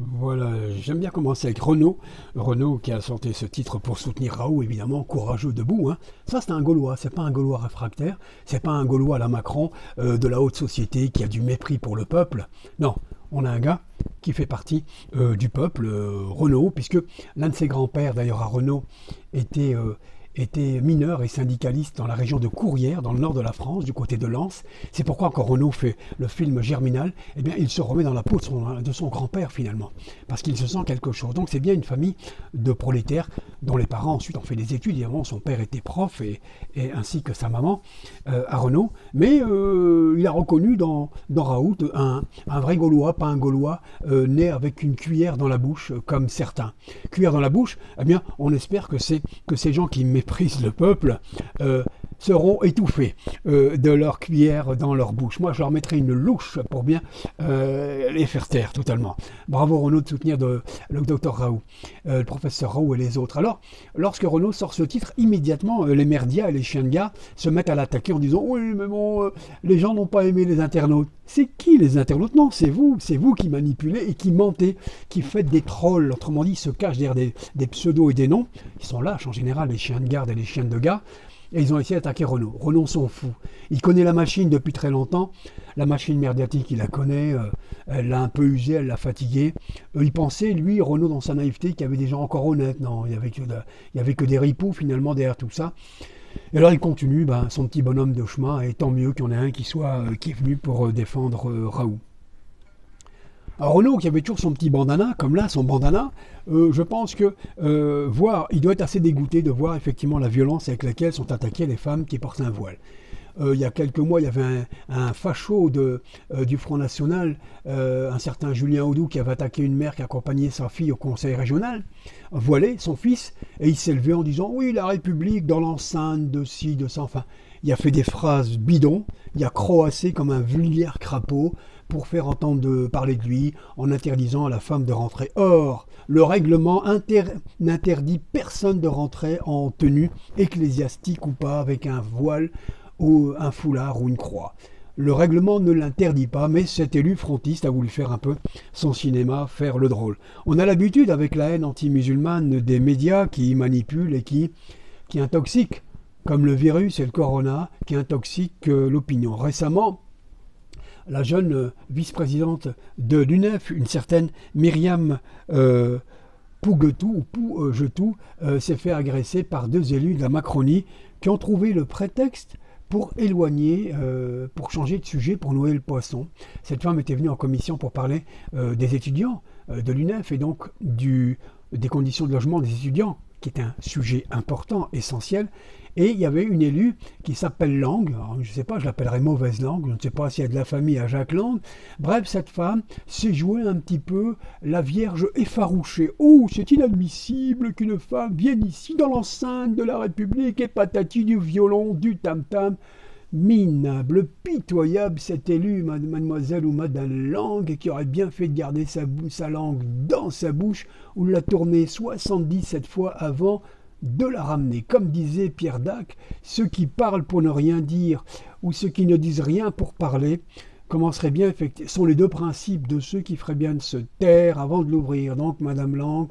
Voilà, j'aime bien commencer avec Renaud. Renaud qui a sorti ce titre pour soutenir Raoult, évidemment, courageux debout. Hein. Ça, c'est un Gaulois, c'est pas un Gaulois réfractaire, c'est pas un Gaulois à la Macron de la haute société qui a du mépris pour le peuple. Non, on a un gars qui fait partie du peuple, Renaud, puisque l'un de ses grands-pères, d'ailleurs à Renaud, était, était mineur et syndicaliste dans la région de Courrières, dans le nord de la France, du côté de Lens. C'est pourquoi quand Renaud fait le film Germinal, eh bien, il se remet dans la peau de son grand-père finalement, parce qu'il se sent quelque chose. Donc c'est bien une famille de prolétaires dont les parents ensuite ont fait des études. Évidemment, son père était prof et ainsi que sa maman à Renaud. Mais il a reconnu dans Raoult un vrai Gaulois, pas un Gaulois né avec une cuillère dans la bouche comme certains. Cuillère dans la bouche, eh bien, on espère que ces gens qui méprisent le peuple seront étouffés de leur cuillère dans leur bouche. Moi, je leur mettrai une louche pour bien les faire taire totalement. Bravo Renaud de soutenir le docteur Raoult, le professeur Raoult et les autres. Alors, lorsque Renaud sort ce titre, immédiatement, les merdias et les chiens de gare se mettent à l'attaquer en disant « Oui, mais bon, les gens n'ont pas aimé les internautes. » C'est qui les internautes? Non, c'est vous qui manipulez et qui mentez, qui faites des trolls. Autrement dit, ils se cachent derrière des pseudos et des noms. Ils sont lâches en général, les chiens de garde et les chiens de gare. Et ils ont essayé d'attaquer Renaud. Renaud s'en fout. Il connaît la machine depuis très longtemps. La machine médiatique, il la connaît. Elle l'a un peu usée, elle l'a fatigué. Il pensait, lui, Renaud, dans sa naïveté, qu'il y avait des gens encore honnêtes. Non, il y avait que des ripoux, finalement, derrière tout ça. Et alors, il continue son petit bonhomme de chemin. Et tant mieux qu'il y en ait un qui est venu pour défendre Raoult. Alors Renaud, qui avait toujours son petit bandana, comme là, son bandana, je pense que il doit être assez dégoûté de voir effectivement la violence avec laquelle sont attaquées les femmes qui portent un voile. Il y a quelques mois, il y avait un facho du Front National, un certain Julien Audoux, qui avait attaqué une mère qui accompagnait sa fille au conseil régional, voilé, son fils, et il s'est levé en disant « Oui, la République dans l'enceinte de ci, de ça », enfin, il a fait des phrases bidons, il a croassé comme un vulgaire crapaud pour faire entendre parler de lui en interdisant à la femme de rentrer. Or, le règlement n'interdit personne de rentrer en tenue ecclésiastique ou pas, avec un voile ou un foulard ou une croix. Le règlement ne l'interdit pas, mais cet élu frontiste a voulu faire un peu son cinéma, faire le drôle. On a l'habitude, avec la haine anti-musulmane des médias qui manipulent et qui intoxiquent, comme le virus et le corona, qui intoxiquent l'opinion. Récemment, la jeune vice-présidente de l'UNEF, une certaine Myriam Pougetou, s'est fait agresser par deux élus de la Macronie qui ont trouvé le prétexte pour éloigner, pour changer de sujet, pour noyer le poisson. Cette femme était venue en commission pour parler des étudiants de l'UNEF et donc des conditions de logement des étudiants, qui est un sujet important, essentiel. Et il y avait une élue qui s'appelle Lang, alors, je ne sais pas, je l'appellerais mauvaise langue, je ne sais pas s'il y a de la famille à Jacques Lang. Bref, cette femme s'est jouée un petit peu la Vierge effarouchée. Oh, c'est inadmissible qu'une femme vienne ici dans l'enceinte de la République et patati du violon, du tam-tam. Minable, pitoyable, cet élu, mademoiselle ou madame Lang, qui aurait bien fait de garder sa langue dans sa bouche ou de la tourner 77 fois avant de la ramener. Comme disait Pierre Dac, ceux qui parlent pour ne rien dire ou ceux qui ne disent rien pour parler commenceraient bien sont les deux principes de ceux qui feraient bien de se taire avant de l'ouvrir. Donc madame Lang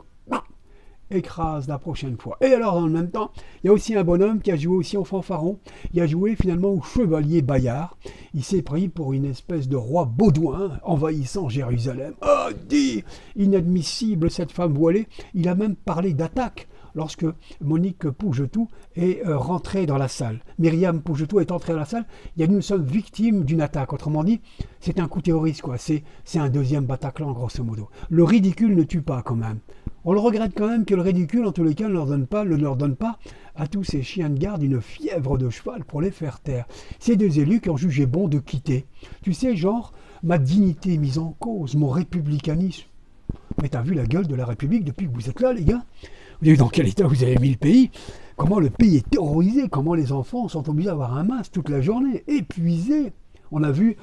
écrase la prochaine fois. Et alors, dans le même temps, il y a aussi un bonhomme qui a joué aussi au fanfaron. Il a joué finalement au chevalier Bayard. Il s'est pris pour une espèce de roi baudouin envahissant Jérusalem. Oh, dit inadmissible cette femme voilée. Il a même parlé d'attaque lorsque Monique Pougetou est rentrée dans la salle. Myriam Pougetou est entrée dans la salle. Il y a nous sommes victimes d'une attaque. Autrement dit, c'est un coup terroriste, quoi. C'est un deuxième Bataclan, grosso modo. Le ridicule ne tue pas, quand même. On le regrette quand même que le ridicule, en tous les cas, ne leur donne pas à tous ces chiens de garde une fièvre de cheval pour les faire taire. Ces deux élus qui ont jugé bon de quitter. Tu sais, genre, ma dignité mise en cause, mon républicanisme. Mais t'as vu la gueule de la République depuis que vous êtes là, les gars? Vous avez vu dans quel état vous avez mis le pays? Comment le pays est terrorisé? Comment les enfants sont obligés d'avoir un masque toute la journée? Épuisés. On a vu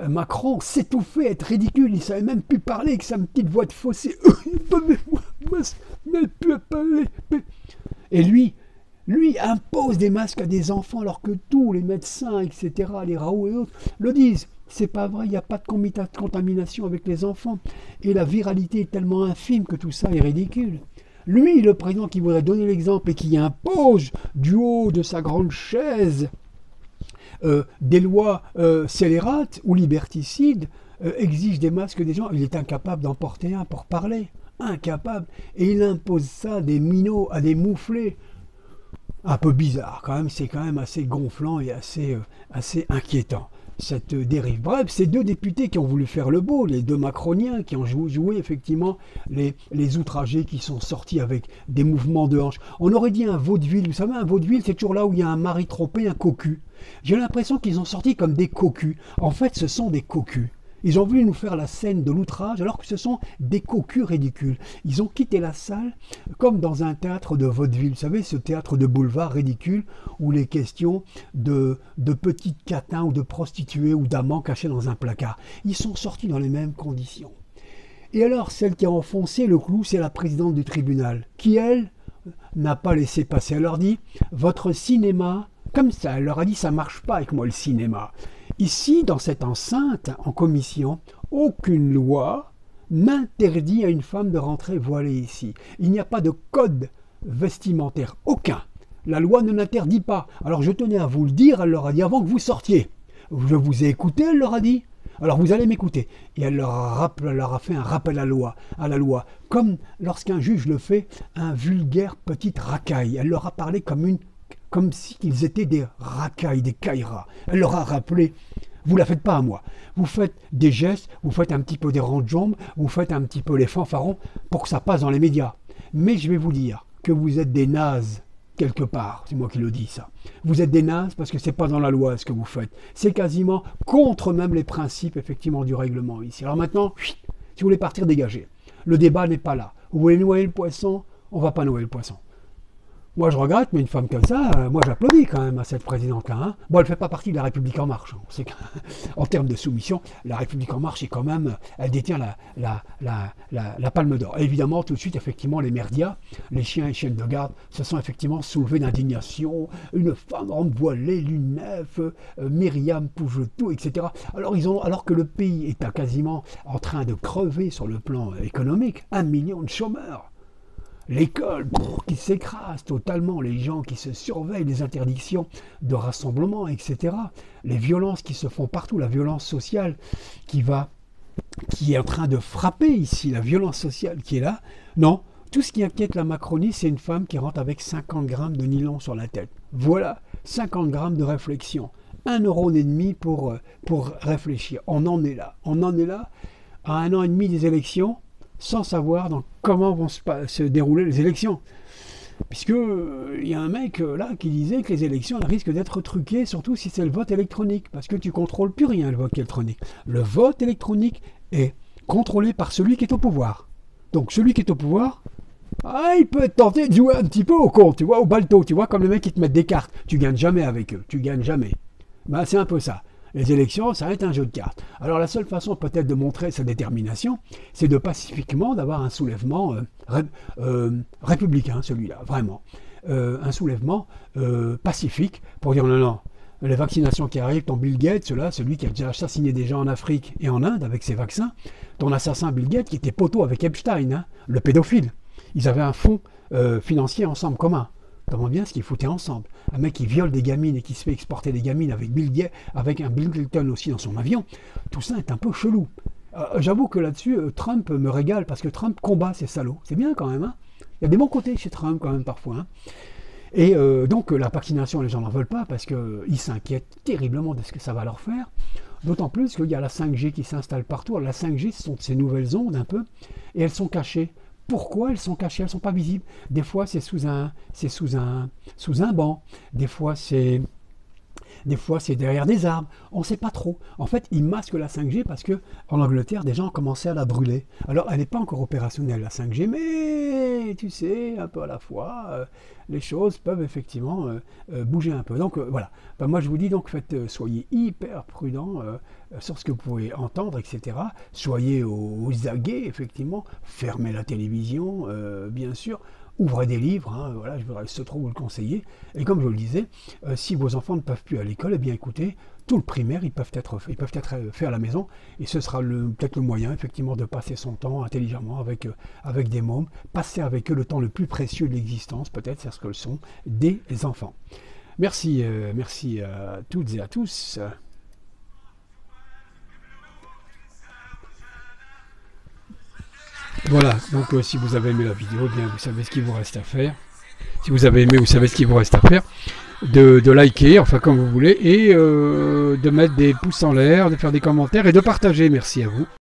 Macron s'étouffer, être ridicule, il ne savait même plus parler avec sa petite voix de fossé. Et lui impose des masques à des enfants alors que tous les médecins, etc., les Raoult et autres, le disent. C'est pas vrai, il n'y a pas de contamination avec les enfants. Et la viralité est tellement infime que tout ça est ridicule. Lui, le président qui voudrait donner l'exemple et qui impose du haut de sa grande chaise des lois scélérates ou liberticides, exige des masques des gens, il est incapable d'en porter un pour parler. Incapable. Et il impose ça à des minots, à des mouflés. Un peu bizarre quand même, c'est quand même assez gonflant et assez inquiétant, cette dérive. Bref, ces deux députés qui ont voulu faire le beau, les deux macroniens qui ont joué effectivement les outragés qui sont sortis avec des mouvements de hanches. On aurait dit un vaudeville, vous savez, un vaudeville c'est toujours là où il y a un mari trompé, un cocu. J'ai l'impression qu'ils ont sorti comme des cocus. En fait, ce sont des cocus. Ils ont voulu nous faire la scène de l'outrage alors que ce sont des cocus ridicules. Ils ont quitté la salle comme dans un théâtre de vaudeville. Vous savez, ce théâtre de boulevard ridicule où les questions de petites catins ou de prostituées ou d'amants cachés dans un placard. Ils sont sortis dans les mêmes conditions. Et alors, celle qui a enfoncé le clou, c'est la présidente du tribunal, qui, elle, n'a pas laissé passer. Elle leur dit, votre cinéma, comme ça, elle leur a dit, ça marche pas avec moi le cinéma. Ici, dans cette enceinte, en commission, aucune loi n'interdit à une femme de rentrer voilée ici. Il n'y a pas de code vestimentaire, aucun. La loi ne l'interdit pas. Alors je tenais à vous le dire, elle leur a dit avant que vous sortiez. Je vous ai écouté, elle leur a dit. Alors vous allez m'écouter. Et elle leur a fait un rappel à la loi, comme lorsqu'un juge le fait, un vulgaire petite racaille. Elle leur a parlé comme s'ils étaient des racailles, des caïras. Elle leur a rappelé, vous ne la faites pas à moi. Vous faites des gestes, vous faites un petit peu des rangs de jambes, vous faites un petit peu les fanfarons pour que ça passe dans les médias. Mais je vais vous dire que vous êtes des nazes quelque part. C'est moi qui le dis ça. Vous êtes des nazes parce que c'est pas dans la loi ce que vous faites. C'est quasiment contre même les principes effectivement du règlement ici. Alors maintenant, si vous voulez partir, dégagez. Le débat n'est pas là. Vous voulez noyer le poisson, on va pas noyer le poisson. Moi, je regrette, mais une femme comme ça, moi, j'applaudis quand même à cette présidente-là. Hein. Bon, elle ne fait pas partie de la République En Marche. On sait qu'en termes de soumission, la République En Marche est quand même, elle détient la palme d'or. Et évidemment, tout de suite, effectivement, les merdias, les chiens et chiennes de garde, se sont effectivement soulevés d'indignation. Une femme voilée, l'UNEF, Myriam Pougetou, etc. Alors que le pays est quasiment en train de crever sur le plan économique, 1 million de chômeurs. L'école qui s'écrase totalement, les gens qui se surveillent, les interdictions de rassemblement, etc. Les violences qui se font partout, la violence sociale qui est en train de frapper ici, la violence sociale qui est là. Non, tout ce qui inquiète la Macronie, c'est une femme qui rentre avec 50 grammes de nylon sur la tête. Voilà, 50 grammes de réflexion. 1,5 € pour réfléchir. On en est là. On en est là à 1 an et demi des élections, sans savoir comment vont se dérouler les élections. Puisque il y a un mec là qui disait que les élections risquent d'être truquées, surtout si c'est le vote électronique, parce que tu contrôles plus rien le vote électronique. Le vote électronique est contrôlé par celui qui est au pouvoir. Donc celui qui est au pouvoir, il peut être tenté de jouer un petit peu au con, tu vois, au balto, tu vois, comme les mecs qui te mettent des cartes. Tu gagnes jamais avec eux, tu gagnes jamais. Ben, c'est un peu ça. Les élections, ça va être un jeu de cartes. Alors la seule façon peut-être de montrer sa détermination, c'est de pacifiquement d'avoir un soulèvement républicain, celui-là, vraiment. Un soulèvement pacifique pour dire non, les vaccinations qui arrivent, ton Bill Gates, celui qui a déjà assassiné des gens en Afrique et en Inde avec ses vaccins, ton assassin Bill Gates qui était poteau avec Epstein, hein, le pédophile. Ils avaient un fonds financier ensemble commun. Demande bien ce qu'ils foutaient ensemble. Un mec qui viole des gamines et qui se fait exporter des gamines avec un Bill Clinton aussi dans son avion, tout ça est un peu chelou. J'avoue que là-dessus, Trump me régale parce que Trump combat ces salauds. C'est bien quand même. Hein, il y a des bons côtés chez Trump quand même parfois. Hein. Et donc la vaccination, les gens n'en veulent pas parce qu'ils s'inquiètent terriblement de ce que ça va leur faire. D'autant plus qu'il y a la 5G qui s'installe partout. Alors, la 5G, ce sont ces nouvelles ondes un peu, et elles sont cachées. Pourquoi elles sont cachées? Elles ne sont pas visibles. Des fois, c'est sous un banc. Des fois, c'est derrière des arbres. On ne sait pas trop. En fait, ils masquent la 5G parce que en Angleterre, des gens ont commencé à la brûler. Alors, elle n'est pas encore opérationnelle, la 5G, mais tu sais, un peu à la fois, les choses peuvent effectivement bouger un peu. Donc, voilà. Ben, moi, je vous dis donc, soyez hyper prudents sur ce que vous pouvez entendre, etc. Soyez aux aguets, effectivement. Fermez la télévision, bien sûr. ouvrez des livres, hein, voilà, je reste trop vous le conseiller. Et comme je le disais, si vos enfants ne peuvent plus à l'école, eh bien écoutez, tout le primaire, ils peuvent être faits à la maison, et ce sera peut-être le moyen, effectivement, de passer son temps intelligemment avec des mômes, passer avec eux le temps le plus précieux de l'existence, peut-être, c'est ce que le sont des enfants. Merci, merci à toutes et à tous. Voilà, donc si vous avez aimé la vidéo, eh bien vous savez ce qu'il vous reste à faire. Si vous avez aimé, vous savez ce qu'il vous reste à faire. De liker, enfin comme vous voulez, et de mettre des pouces en l'air, de faire des commentaires et de partager. Merci à vous.